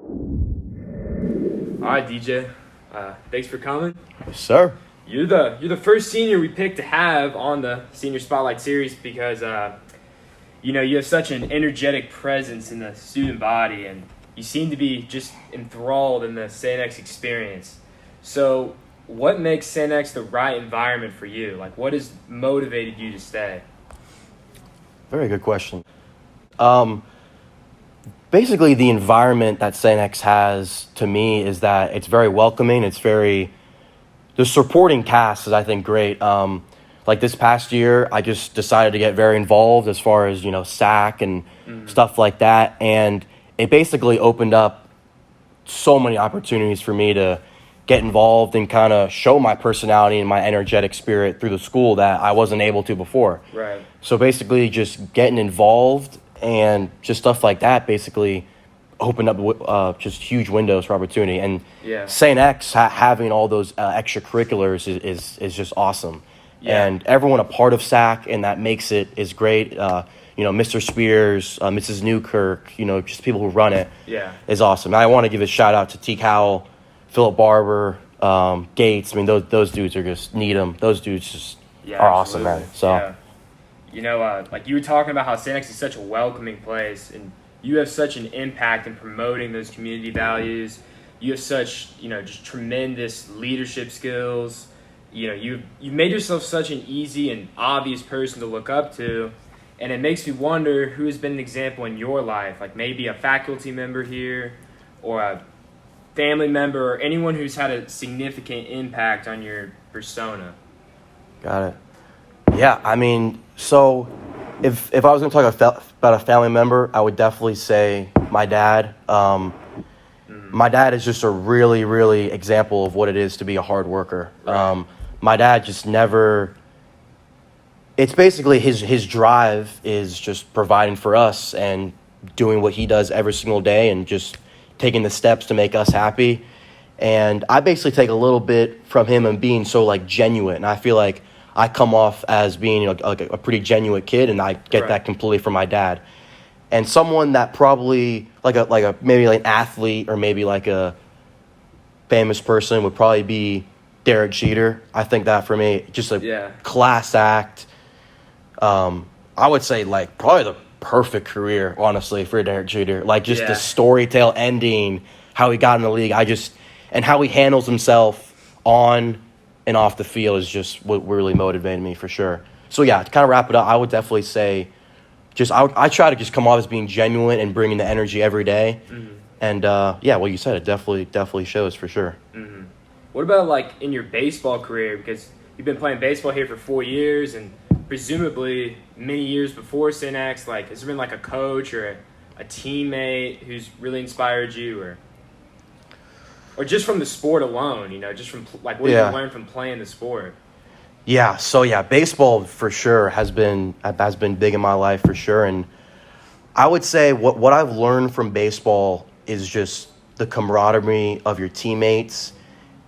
All right, DJ. Thanks for coming. Yes, sir. You're the first senior we picked to have on the Senior Spotlight Series because you have such an energetic presence in the student body, and you seem to be just enthralled in the St. X experience. So, what makes St. X the right environment for you? Like, what has motivated you to stay? Very good question. Basically, the environment that St. X has to me is that it's very welcoming. The supporting cast is, I think, great. Like this past year, I just decided to get very involved as far as, SAC and stuff like that. And it basically opened up so many opportunities for me to get involved and kind of show my personality and my energetic spirit through the school that I wasn't able to before. Right. So basically just getting involved and just stuff like that basically opened up just huge windows for opportunity. And St. X having all those extracurriculars is just awesome. Yeah. And everyone a part of SAC, and that makes it is great. Mr. Spears, Mrs. Newkirk, just people who run it is awesome. I want to give a shout out to T. Cowell, Philip Barber, Gates. I mean, those dudes are just Needham. Those dudes just are awesome, man. So, like you were talking about how St. X is such a welcoming place, and you have such an impact in promoting those community values. You have such, just tremendous leadership skills. You've made yourself such an easy and obvious person to look up to, and it makes me wonder who has been an example in your life, like maybe a faculty member here, or a family member, or anyone who's had a significant impact on your persona. Got it. Yeah, I mean, so if I was going to talk about a family member, I would definitely say my dad. My dad is just a really, really example of what it is to be a hard worker. Right. My dad just never. It's basically his drive is just providing for us and doing what he does every single day and just taking the steps to make us happy. And I basically take a little bit from him and being so genuine. And I feel like I come off as being a pretty genuine kid, and I get that completely from my dad. And someone that probably maybe an athlete or maybe like a famous person would probably be Derek Jeter. I think that for me, just a class act. I would say probably the perfect career, honestly, for Derek Jeter. The storytell ending, how he got in the league. And how he handles himself on and off the field is just what really motivated me for sure. So to kind of wrap it up, I would definitely say I try to just come off as being genuine and bringing the energy every day. Mm-hmm. And what you said, it definitely shows for sure. Mm-hmm. What about in your baseball career? Because you've been playing baseball here for 4 years, and presumably many years before St. X, has there been a coach or a teammate who's really inspired you, or just from the sport alone, just from what you learned from playing the sport? Yeah, so baseball for sure has been big in my life for sure. And I would say what I've learned from baseball is just the camaraderie of your teammates,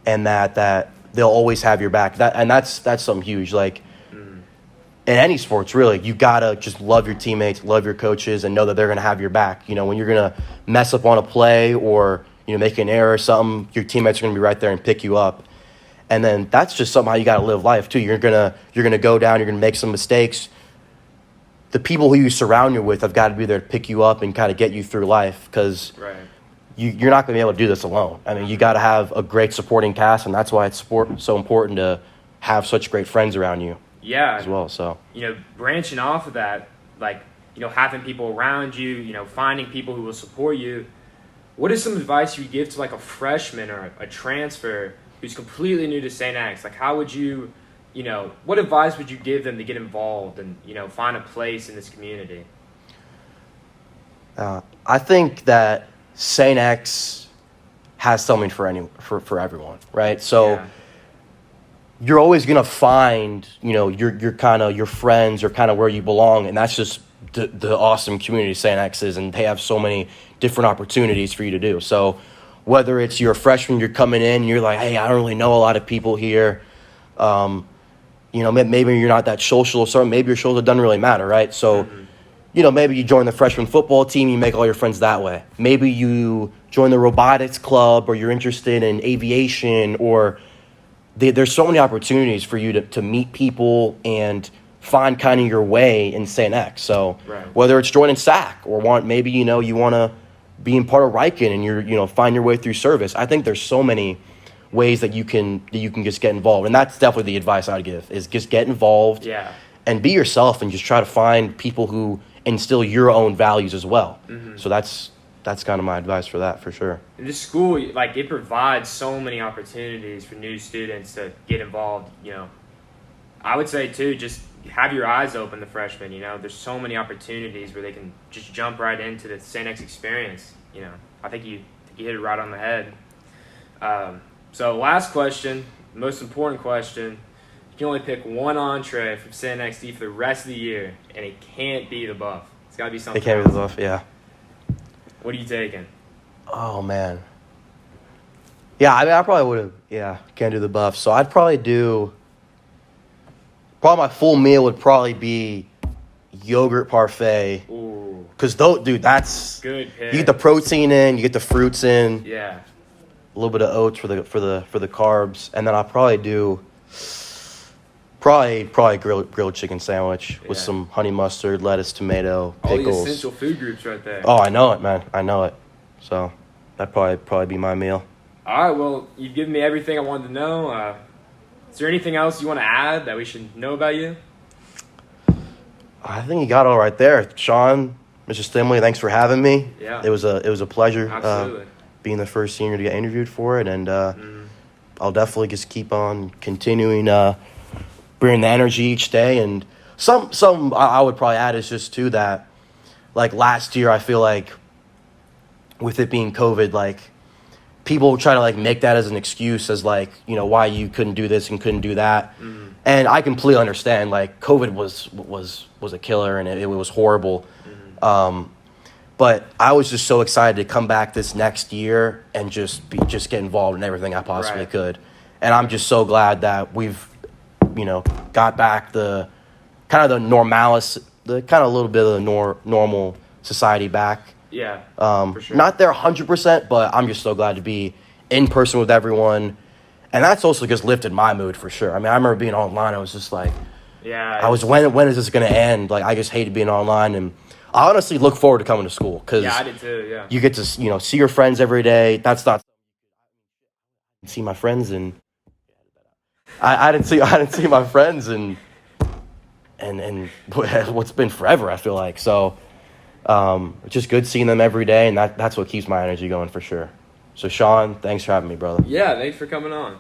and that they'll always have your back. That's something huge. In any sports, really, you gotta just love your teammates, love your coaches, and know that they're gonna have your back. When you're gonna mess up on a play or make an error or something, your teammates are gonna be right there and pick you up. And then that's just somehow you gotta live life too. You're gonna go down, you're gonna make some mistakes. The people who you surround you with have got to be there to pick you up and kind of get you through life, because you're not gonna be able to do this alone. I mean, you got to have a great supporting cast, and that's why it's so important to have such great friends around you. Yeah. As well, so. Branching off of that, having people around you, finding people who will support you. What is some advice you would give to a freshman or a transfer who's completely new to St. X? How would you, what advice would you give them to get involved and, find a place in this community? I think that St. X has something for everyone, right? So you're always gonna find, your kind of your friends or kind of where you belong, and that's just the awesome community St. X is, and they have so many different opportunities for you to do. So whether it's you're a freshman, you're coming in, you're like, hey, I don't really know a lot of people here. Maybe you're not that social or something. Maybe your social doesn't really matter, right? So, maybe you join the freshman football team, you make all your friends that way. Maybe you join the robotics club, or you're interested in aviation, or there's so many opportunities for you to meet people and find kind of your way in St. X. So whether it's joining SAC or maybe, you want to be in part of Riken and you're, find your way through service. I think there's so many ways that you can just get involved. And that's definitely the advice I'd give, is just get involved and be yourself and just try to find people who instill your own values as well. So that's kind of my advice for that, for sure. And this school, it provides so many opportunities for new students to get involved. I would say too, just have your eyes open, the freshmen. There's so many opportunities where they can just jump right into the St. X experience. I think you hit it right on the head. So last question, most important question. You can only pick one entree from St. XD for the rest of the year, and it can't be the buff. It's got to be something It can't else. be the buff, yeah. What are you taking? Oh, man. Yeah, I probably would have, can't do the buff. So I'd probably my full meal would probably be yogurt parfait. Ooh. Because, that's... Good pick. You get the protein in, you get the fruits in. Yeah. A little bit of oats for the carbs. And then I'll probably do... Probably grilled chicken sandwich with some honey mustard, lettuce, tomato, pickles. All the essential food groups right there. Oh, I know it, man. I know it. So that'd probably be my meal. All right, well, you've given me everything I wanted to know. Is there anything else you want to add that we should know about you? I think you got it all right there. Sean, Mr. Stimley, thanks for having me. Yeah. It was a pleasure Absolutely. Being the first senior to get interviewed for it, and I'll definitely just keep on continuing bringing the energy each day. And some I would probably add is just too that, last year, I feel like with it being COVID, people try to make that as an excuse as why you couldn't do this and couldn't do that. And I completely understand, COVID was a killer, and it was horrible. But I was just so excited to come back this next year and just get involved in everything I possibly could. And I'm just so glad that we've got back the kind of a little bit of the normal society back. Yeah, for sure. Not there 100%, but I'm just so glad to be in person with everyone. And that's also just lifted my mood for sure. I mean, I remember being online, I was just when is this going to end? I just hated being online. And I honestly look forward to coming to school because I did too, yeah. You get to, see your friends every day. That's not see my friends, and I didn't see my friends and what's been forever, I feel like. So it's just good seeing them every day, and that's what keeps my energy going for sure. So Sean, thanks for having me, brother. Yeah, thanks for coming on.